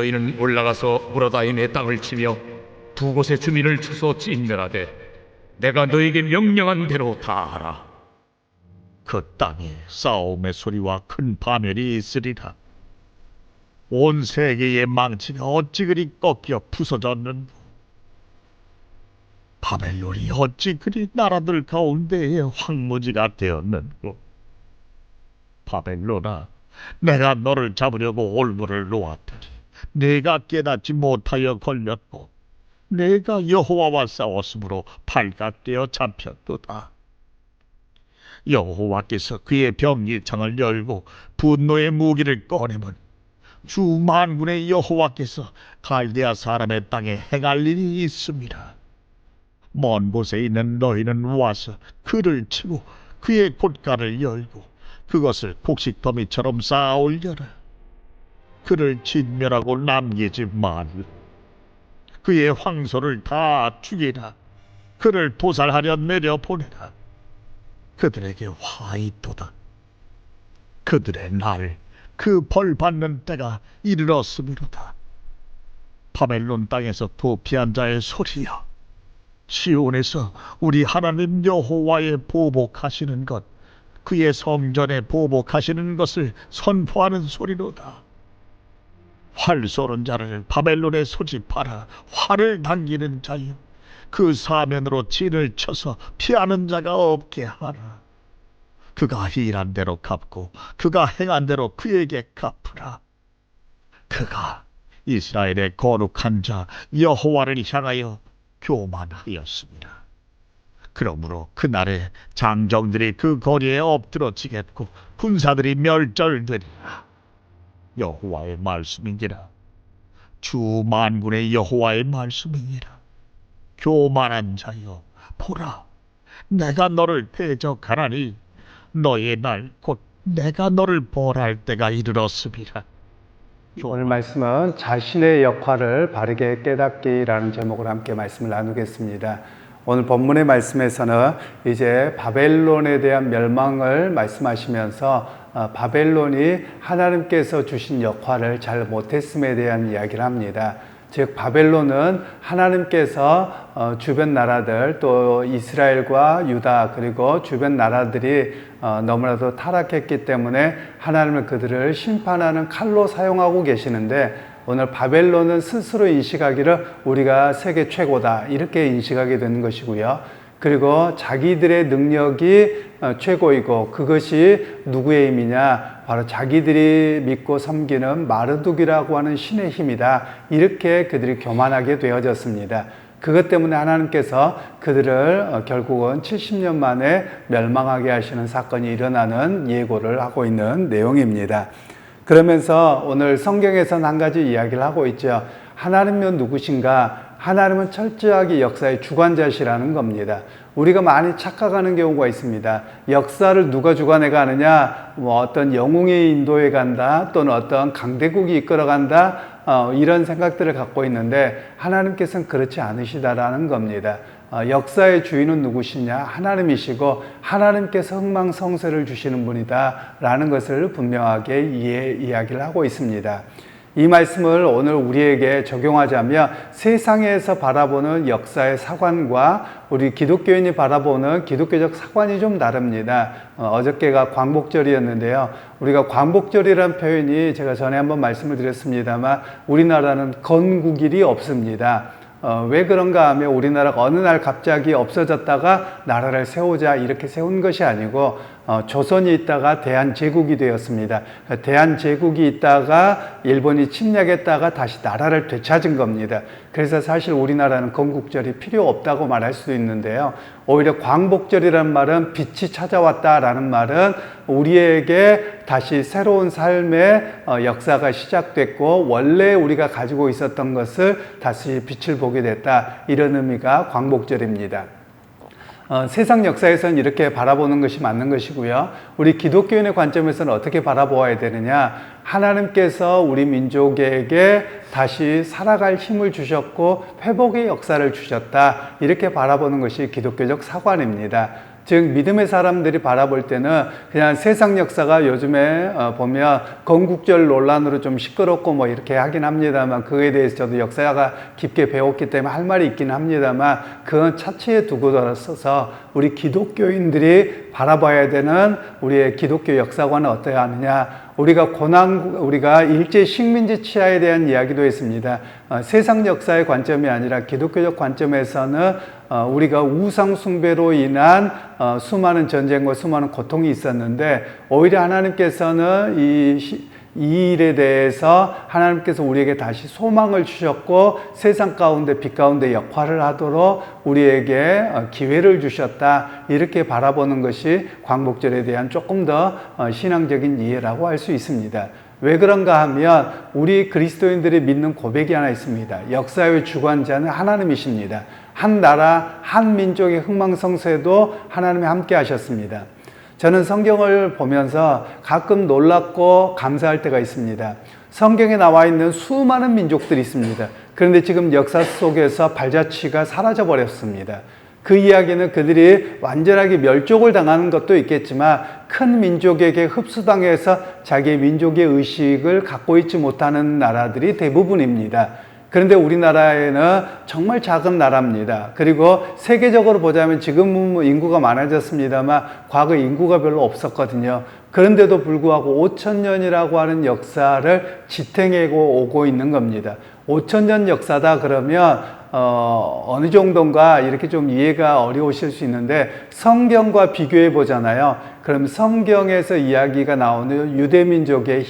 너희는 올라가서 무라다임의 땅을 치며 두 곳의 주민을 쳐서 진멸하되 내가 너에게 명령한 대로 다 하라. 그 땅에 싸움의 소리와 큰 파멸이 있으리라. 온 세계의 망치가 어찌 그리 꺾여 부서졌는고. 바벨론이 어찌 그리 나라들 가운데에 황무지가 되었는고. 바벨론아, 내가 너를 잡으려고 올무를 놓았더니 내가 깨닫지 못하여 걸렸고 내가 여호와와 싸웠으므로 발각되어 잡혔도다. 여호와께서 그의 병기창을 열고 분노의 무기를 꺼내면 주 만군의 여호와께서 갈대아 사람의 땅에 행할 일이 있습니다. 먼 곳에 있는 너희는 와서 그를 치고 그의 곶가를 열고 그것을 곡식더미처럼 쌓아 올려라. 그를 진멸하고 남기지 말라. 그의 황소를 다 죽이라. 그를 도살하려 내려보내라. 그들에게 화 있도다. 그들의 날, 그 벌 받는 때가 이르렀음이로다. 바벨론 땅에서 도피한 자의 소리여, 시온에서 우리 하나님 여호와의 보복하시는 것, 그의 성전에 보복하시는 것을 선포하는 소리로다. 활 쏘는 자를 바벨론에 소집하라. 활을 당기는 자여, 그 사면으로 진을 쳐서 피하는 자가 없게 하라. 그가 일한 대로 갚고 그가 행한 대로 그에게 갚으라. 그가 이스라엘의 거룩한 자 여호와를 향하여 교만하였습니다. 그러므로 그날에 장정들이 그 거리에 엎드러지겠고 군사들이 멸절되리라. 여호와의 말씀이니라. 주 만군의 여호와의 말씀이니라. 교만한 자여, 보라, 내가 너를 대적하나니 너의 날 곧 내가 너를 벌할 때가 이르렀음이라. 오늘 말씀은 자신의 역할을 바르게 깨닫기라는 제목으로 함께 말씀을 나누겠습니다. 오늘 본문의 말씀에서는 이제 바벨론에 대한 멸망을 말씀하시면서 바벨론이 하나님께서 주신 역할을 잘 못했음에 대한 이야기를 합니다. 즉 바벨론은 하나님께서 주변 나라들 또 이스라엘과 유다 그리고 주변 나라들이 너무나도 타락했기 때문에 하나님은 그들을 심판하는 칼로 사용하고 계시는데, 오늘 바벨론은 스스로 인식하기를 우리가 세계 최고다 이렇게 인식하게 되는 것이고요. 그리고 자기들의 능력이 최고이고 그것이 누구의 힘이냐, 바로 자기들이 믿고 섬기는 마르둑이라고 하는 신의 힘이다, 이렇게 그들이 교만하게 되어졌습니다. 그것 때문에 하나님께서 그들을 결국은 70년 만에 멸망하게 하시는 사건이 일어나는 예고를 하고 있는 내용입니다. 그러면서 오늘 성경에서는 한 가지 이야기를 하고 있죠. 하나님은 누구신가? 하나님은 철저하게 역사의 주관자시라는 겁니다. 우리가 많이 착각하는 경우가 있습니다. 역사를 누가 주관해 가느냐, 어떤 영웅의 인도에 간다, 또는 어떤 강대국이 이끌어 간다, 이런 생각들을 갖고 있는데 하나님께서는 그렇지 않으시다라는 겁니다. 역사의 주인은 누구시냐? 하나님이시고 하나님께서 흥망성쇠를 주시는 분이다 라는 것을 분명하게 이야기를 하고 있습니다. 이 말씀을 오늘 우리에게 적용하자면 세상에서 바라보는 역사의 사관과 우리 기독교인이 바라보는 기독교적 사관이 좀 다릅니다. 어저께가 광복절이었는데요. 우리가 광복절이라는 표현이 제가 전에 한번 말씀을 드렸습니다만 우리나라는 건국일이 없습니다. 왜 그런가 하면 우리나라가 어느 날 갑자기 없어졌다가 나라를 세우자 이렇게 세운 것이 아니고 조선이 있다가 대한제국이 되었습니다. 대한제국이 있다가 일본이 침략했다가 다시 나라를 되찾은 겁니다. 그래서 사실 우리나라는 건국절이 필요 없다고 말할 수도 있는데요. 오히려 광복절이라는 말은 빛이 찾아왔다라는 말은 우리에게 다시 새로운 삶의 역사가 시작됐고 원래 우리가 가지고 있었던 것을 다시 빛을 보게 됐다, 이런 의미가 광복절입니다. 세상 역사에서는 이렇게 바라보는 것이 맞는 것이고요. 우리 기독교인의 관점에서는 어떻게 바라보아야 되느냐? 하나님께서 우리 민족에게 다시 살아갈 힘을 주셨고 회복의 역사를 주셨다, 이렇게 바라보는 것이 기독교적 사관입니다. 즉 믿음의 사람들이 바라볼 때는 그냥 세상 역사가 요즘에 보면 건국절 논란으로 좀 시끄럽고 뭐 이렇게 하긴 합니다만, 그거에 대해서 저도 역사가 깊게 배웠기 때문에 할 말이 있긴 합니다만, 그건 차치에 두고 둬서 우리 기독교인들이 바라봐야 되는 우리의 기독교 역사관은 어떠해야 하느냐. 우리가 일제 식민지 치하에 대한 이야기도 했습니다. 세상 역사의 관점이 아니라 기독교적 관점에서는 우리가 우상 숭배로 인한 수많은 전쟁과 수많은 고통이 있었는데, 오히려 하나님께서는 이 일에 대해서 하나님께서 우리에게 다시 소망을 주셨고 세상 가운데 빛 가운데 역할을 하도록 우리에게 기회를 주셨다, 이렇게 바라보는 것이 광복절에 대한 조금 더 신앙적인 이해라고 할 수 있습니다. 왜 그런가 하면 우리 그리스도인들이 믿는 고백이 하나 있습니다. 역사의 주관자는 하나님이십니다. 한 나라 한 민족의 흥망성쇠도 하나님이 함께 하셨습니다. 저는 성경을 보면서 가끔 놀랍고 감사할 때가 있습니다. 성경에 나와 있는 수많은 민족들이 있습니다. 그런데 지금 역사 속에서 발자취가 사라져 버렸습니다. 그 이야기는 그들이 완전하게 멸족을 당하는 것도 있겠지만 큰 민족에게 흡수당해서 자기의 민족의 의식을 갖고 있지 못하는 나라들이 대부분입니다. 그런데 우리나라에는 정말 작은 나라입니다. 그리고 세계적으로 보자면 지금은 인구가 많아졌습니다만 과거 인구가 별로 없었거든요. 그런데도 불구하고 5,000년이라고 하는 역사를 지탱하고 오고 있는 겁니다. 5,000년 역사다 그러면 어느 정도인가 이렇게 좀 이해가 어려우실 수 있는데, 성경과 비교해 보잖아요. 그럼 성경에서 이야기가 나오는 유대민족의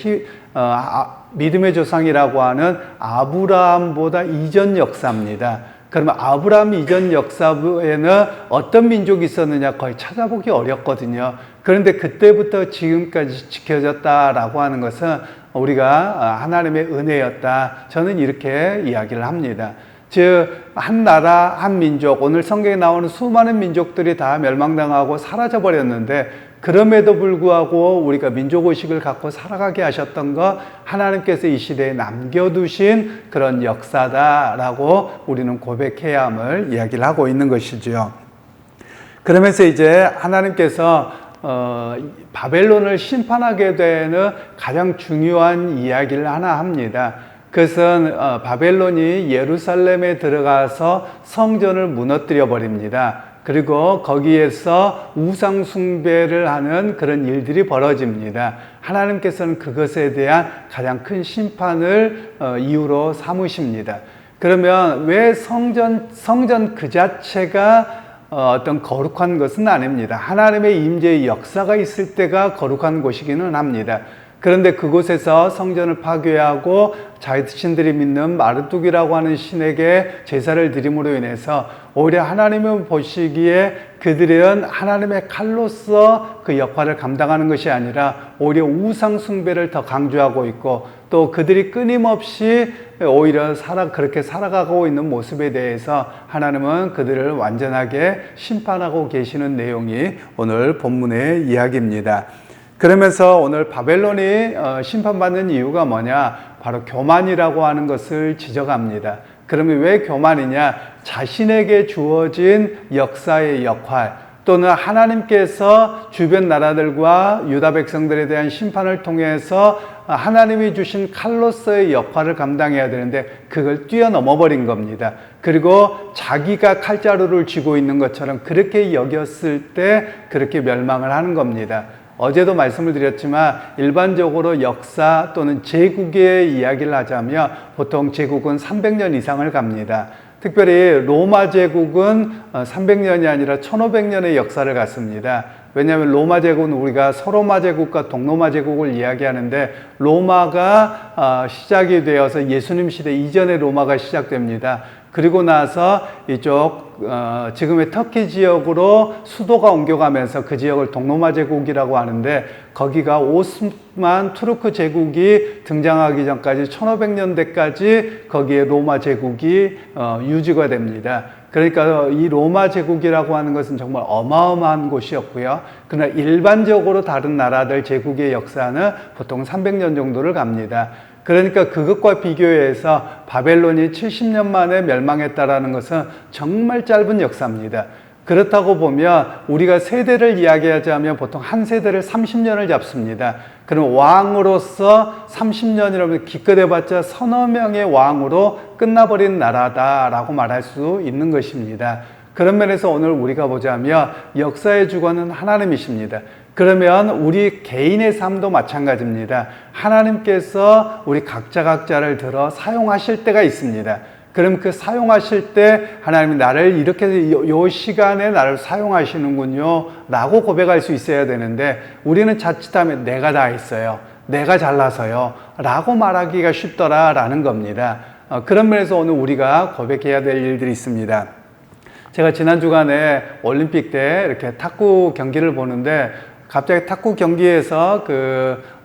믿음의 조상이라고 하는 아브라함보다 이전 역사입니다. 그러면 아브라함 이전 역사에는 어떤 민족이 있었느냐 거의 찾아보기 어렵거든요. 그런데 그때부터 지금까지 지켜졌다라고 하는 것은 우리가 하나님의 은혜였다, 저는 이렇게 이야기를 합니다. 즉 한 나라 한 민족, 오늘 성경에 나오는 수많은 민족들이 다 멸망당하고 사라져 버렸는데, 그럼에도 불구하고 우리가 민족의식을 갖고 살아가게 하셨던 것, 하나님께서 이 시대에 남겨두신 그런 역사다라고 우리는 고백해야 함을 이야기를 하고 있는 것이죠. 그러면서 이제 하나님께서 바벨론을 심판하게 되는 가장 중요한 이야기를 하나 합니다. 그것은 바벨론이 예루살렘에 들어가서 성전을 무너뜨려 버립니다. 그리고 거기에서 우상 숭배를 하는 그런 일들이 벌어집니다. 하나님께서는 그것에 대한 가장 큰 심판을 이유로 삼으십니다. 그러면 왜 성전 그 자체가 어떤 거룩한 것은 아닙니다. 하나님의 임재의 역사가 있을 때가 거룩한 곳이기는 합니다. 그런데 그곳에서 성전을 파괴하고 자신들이 믿는 마르뚝이라고 하는 신에게 제사를 드림으로 인해서 오히려 하나님이 보시기에 그들은 하나님의 칼로서 그 역할을 감당하는 것이 아니라 오히려 우상 숭배를 더 강조하고 있고, 또 그들이 끊임없이 오히려 그렇게 살아가고 있는 모습에 대해서 하나님은 그들을 완전하게 심판하고 계시는 내용이 오늘 본문의 이야기입니다. 그러면서 오늘 바벨론이 심판받는 이유가 뭐냐? 바로 교만이라고 하는 것을 지적합니다. 그러면 왜 교만이냐? 자신에게 주어진 역사의 역할, 또는 하나님께서 주변 나라들과 유다 백성들에 대한 심판을 통해서 하나님이 주신 칼로서의 역할을 감당해야 되는데 그걸 뛰어넘어 버린 겁니다. 그리고 자기가 칼자루를 쥐고 있는 것처럼 그렇게 여겼을 때 그렇게 멸망을 하는 겁니다. 어제도 말씀을 드렸지만 일반적으로 역사 또는 제국의 이야기를 하자면 보통 제국은 300년 이상을 갑니다. 특별히 로마 제국은 300년이 아니라 1500년의 역사를 갖습니다. 왜냐하면 로마 제국은 우리가 서로마 제국과 동로마 제국을 이야기하는데, 로마가 시작이 되어서 예수님 시대 이전에 로마가 시작됩니다. 그리고 나서 이쪽 지금의 터키 지역으로 수도가 옮겨가면서 그 지역을 동로마 제국이라고 하는데, 거기가 오스만 투르크 제국이 등장하기 전까지 1500년대까지 거기에 로마 제국이 유지가 됩니다. 그러니까 이 로마 제국이라고 하는 것은 정말 어마어마한 곳이었고요. 그러나 일반적으로 다른 나라들 제국의 역사는 보통 300년 정도를 갑니다. 그러니까 그것과 비교해서 바벨론이 70년 만에 멸망했다라는 것은 정말 짧은 역사입니다. 그렇다고 보면 우리가 세대를 이야기하자면 보통 한 세대를 30년을 잡습니다. 그럼 왕으로서 30년이라면 기껏해봤자 서너 명의 왕으로 끝나버린 나라다라고 말할 수 있는 것입니다. 그런 면에서 오늘 우리가 보자면 역사의 주관은 하나님이십니다. 그러면 우리 개인의 삶도 마찬가지입니다. 하나님께서 우리 각자를 들어 사용하실 때가 있습니다. 그럼 그 사용하실 때 하나님이 나를 이렇게 요 시간에 나를 사용하시는군요 라고 고백할 수 있어야 되는데, 우리는 자칫하면 내가 다 했어요, 내가 잘나서요 라고 말하기가 쉽더라라는 겁니다. 그런 면에서 오늘 우리가 고백해야 될 일들이 있습니다. 제가 지난 주간에 올림픽 때 이렇게 탁구 경기를 보는데, 갑자기 탁구 경기에서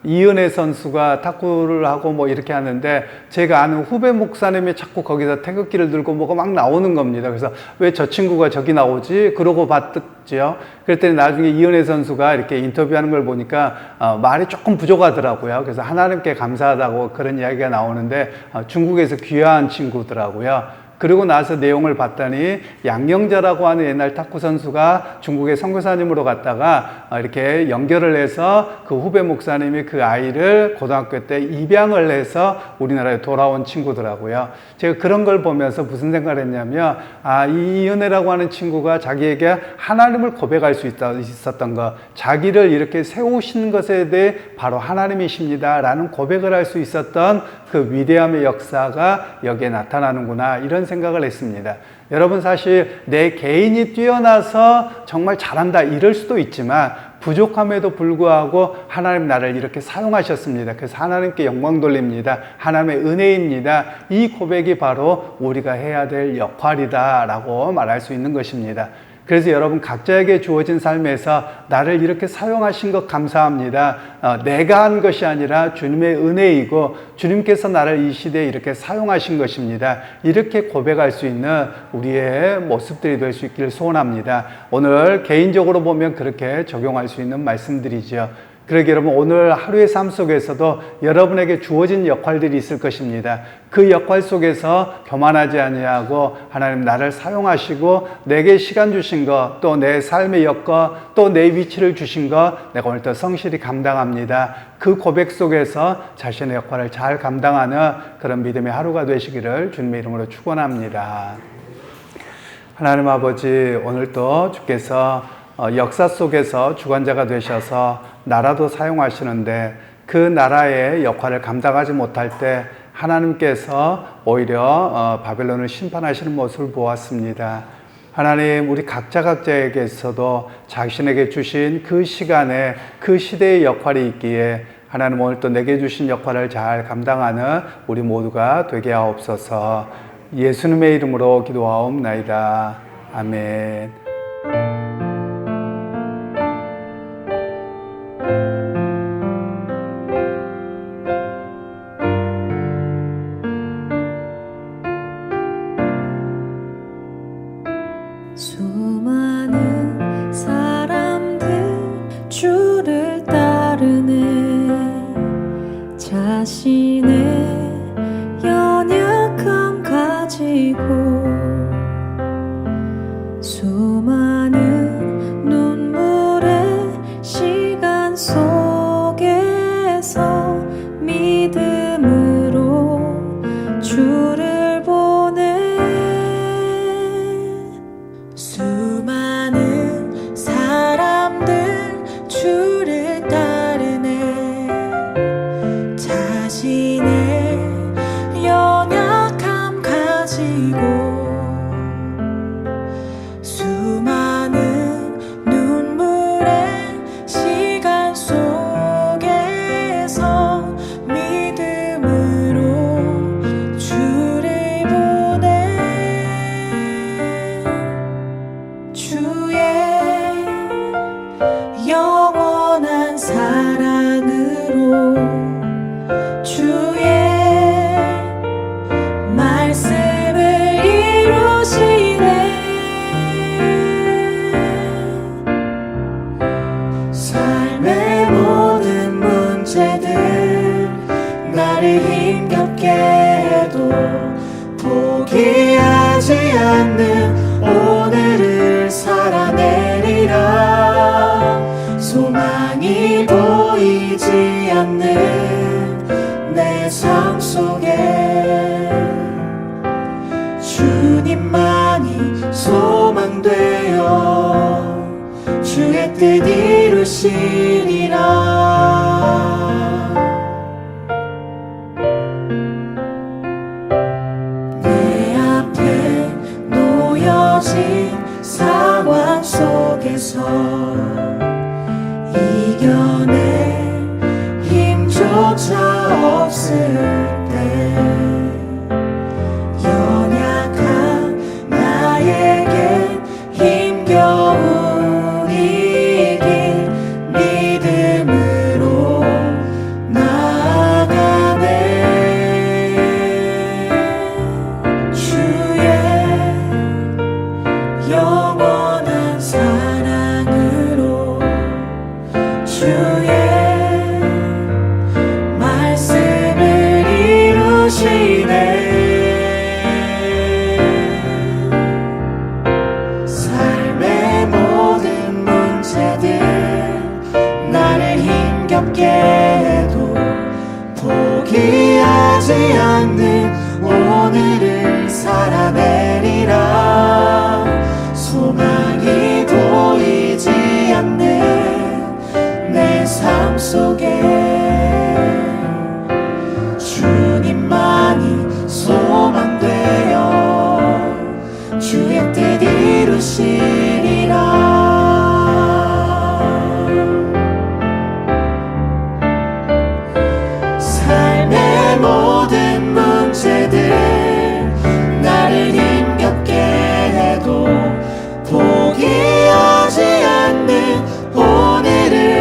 이은혜 선수가 탁구를 하고 뭐 이렇게 하는데, 제가 아는 후배 목사님이 자꾸 거기서 태극기를 들고 뭐가 막 나오는 겁니다. 그래서 왜 저 친구가 저기 나오지? 그러고 봤죠. 그랬더니 나중에 이은혜 선수가 이렇게 인터뷰하는 걸 보니까 말이 조금 부족하더라고요. 그래서 하나님께 감사하다고 그런 이야기가 나오는데, 중국에서 귀화한 친구더라고요. 그리고 나서 내용을 봤더니 양영자라고 하는 옛날 탁구 선수가 중국의 선교사님으로 갔다가 이렇게 연결을 해서 그 후배 목사님이 그 아이를 고등학교 때 입양을 해서 우리나라에 돌아온 친구더라고요. 제가 그런 걸 보면서 무슨 생각을 했냐면, 이 이은혜라고 하는 친구가 자기에게 하나님을 고백할 수 있었던 것, 자기를 이렇게 세우신 것에 대해 바로 하나님이십니다 라는 고백을 할 수 있었던 그 위대함의 역사가 여기에 나타나는구나, 이런 생각을 했습니다. 여러분, 사실 내 개인이 뛰어나서 정말 잘한다 이럴 수도 있지만, 부족함에도 불구하고 하나님 나를 이렇게 사용하셨습니다. 그래서 하나님께 영광 돌립니다. 하나님의 은혜입니다. 이 고백이 바로 우리가 해야 될 역할이다 라고 말할 수 있는 것입니다. 그래서 여러분, 각자에게 주어진 삶에서 나를 이렇게 사용하신 것 감사합니다. 내가 한 것이 아니라 주님의 은혜이고 주님께서 나를 이 시대에 이렇게 사용하신 것입니다. 이렇게 고백할 수 있는 우리의 모습들이 될 수 있기를 소원합니다. 오늘 개인적으로 보면 그렇게 적용할 수 있는 말씀들이죠. 그러게 여러분, 오늘 하루의 삶 속에서도 여러분에게 주어진 역할들이 있을 것입니다. 그 역할 속에서 교만하지 아니하고 하나님 나를 사용하시고 내게 시간 주신 것, 또 내 삶의 여건, 또 내 위치를 주신 것 내가 오늘도 성실히 감당합니다. 그 고백 속에서 자신의 역할을 잘 감당하는 그런 믿음의 하루가 되시기를 주님의 이름으로 축원합니다. 하나님 아버지, 오늘도 주께서 역사 속에서 주관자가 되셔서 나라도 사용하시는데, 그 나라의 역할을 감당하지 못할 때 하나님께서 오히려 바벨론을 심판하시는 모습을 보았습니다. 하나님, 우리 각자에게서도 자신에게 주신 그 시간에 그 시대의 역할이 있기에 하나님, 오늘 또 내게 주신 역할을 잘 감당하는 우리 모두가 되게 하옵소서. 예수님의 이름으로 기도하옵나이다. 아멘. 수많은 사람들 주를 따르네. 자신의 연약함 가지고 수많은 눈물의 시간 속에서 믿음으로 주를 보내. 수많은 사람들 주를 따르네. 자신의 연약함 가지고 수많은 눈물의 시간 속에서 믿음으로 주를 보내. 주의 영원한 사랑으로 주의 말씀을 이루시네. 삶의 모든 문제들 나를 힘겹게 해도 포기하지 않는 오늘을 살아 주의 뜻 이루시리라. 내 앞에 놓여진 상황 속에서 이겨낼 힘조차 없을 때 연약한 나에겐 힘겨운 이길 믿음으로 나아가네. 주의 영원한 사랑으로 주의 말씀을 이루시네. 삶의 모든 문제들 나를 힘겹게 해도 포기하지 않는 오늘을 살아내리라. 소망이 보이지 않는 내 삶 속에 주님만이 소망되어 주의 뜻 이루시리라. 삶의 모든 문제들 나를 힘겹게 해도 포기하지 않는 오늘을